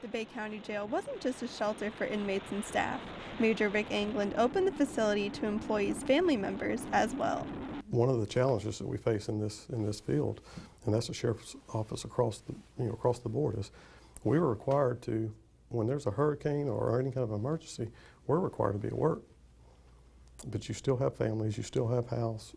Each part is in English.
The Bay County Jail wasn't just a shelter for inmates and staff. Major Rick Anglin opened the facility to employees' family members as well. One of the challenges that we face in this field, and that's the sheriff's office across the board, is we were required to, when there's a hurricane or any kind of emergency, we're required to be at work. But you still have families, you still have house.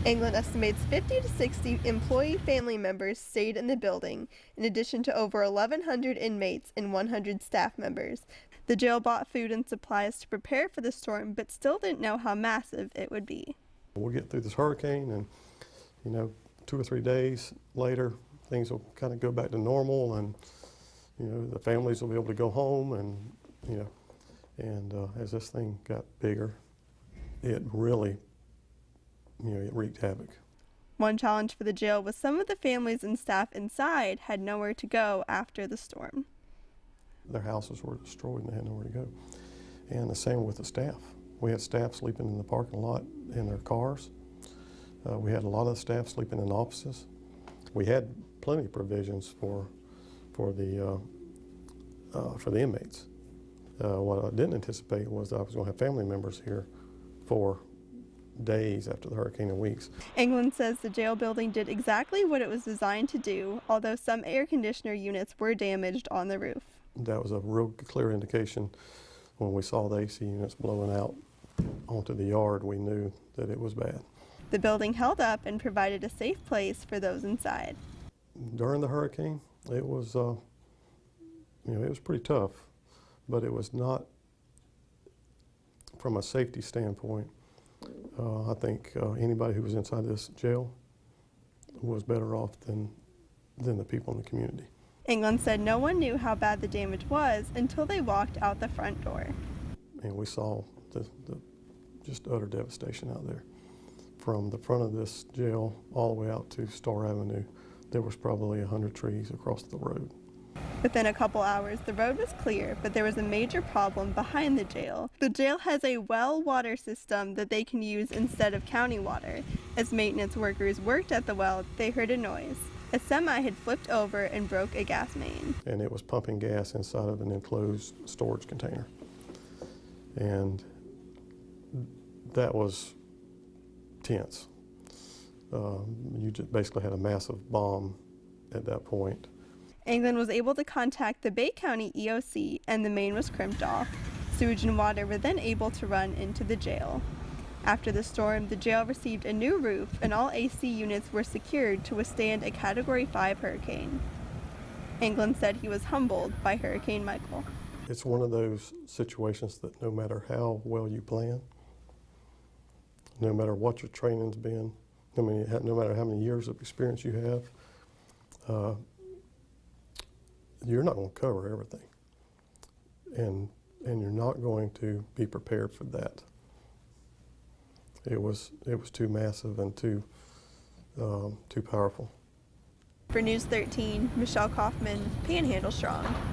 Anglin estimates 50 to 60 employee family members stayed in the building, in addition to over 1,100 inmates and 100 staff members. The jail bought food and supplies to prepare for the storm, but still didn't know how massive it would be. We'll get through this hurricane, and 2 or 3 days later, things will kind of go back to normal, and the families will be able to go home, and as this thing got bigger, it really it wreaked havoc. One challenge for the jail was some of the families and staff inside had nowhere to go after the storm. Their houses were destroyed and they had nowhere to go. And the same with the staff. We had staff sleeping in the parking lot in their cars. We had a lot of staff sleeping in offices. We had plenty of provisions for the inmates. What I didn't anticipate was that I was going to have family members here for days after the hurricane and weeks. Anglin says the jail building did exactly what it was designed to do, although some air conditioner units were damaged on the roof. That was a real clear indication when we saw the AC units blowing out onto the yard. We knew that it was bad. The building held up and provided a safe place for those inside. During the hurricane, it was it was pretty tough, but it was not, from a safety standpoint. I think anybody who was inside this jail was better off than the people in the community. Anglin said no one knew how bad the damage was until they walked out the front door. And we saw the just utter devastation out there. From the front of this jail all the way out to Star Avenue, there was probably 100 trees across the road. Within a couple hours, the road was clear, but there was a major problem behind the jail. The jail has a well water system that they can use instead of county water. As maintenance workers worked at the well, they heard a noise. A semi had flipped over and broke a gas main. And it was pumping gas inside of an enclosed storage container. And that was tense. You just basically had a massive bomb at that point. Anglin was able to contact the Bay County EOC and the main was crimped off. Sewage and water were then able to run into the jail. After the storm, the jail received a new roof and all AC units were secured to withstand a Category 5 hurricane. Anglin said he was humbled by Hurricane Michael. It's one of those situations that no matter how well you plan, no matter what your training's been, no matter how many years of experience you have, you're not going to cover everything, and you're not going to be prepared for that. It was too massive and too powerful. For News 13, Michelle Kaufman, Panhandle Strong.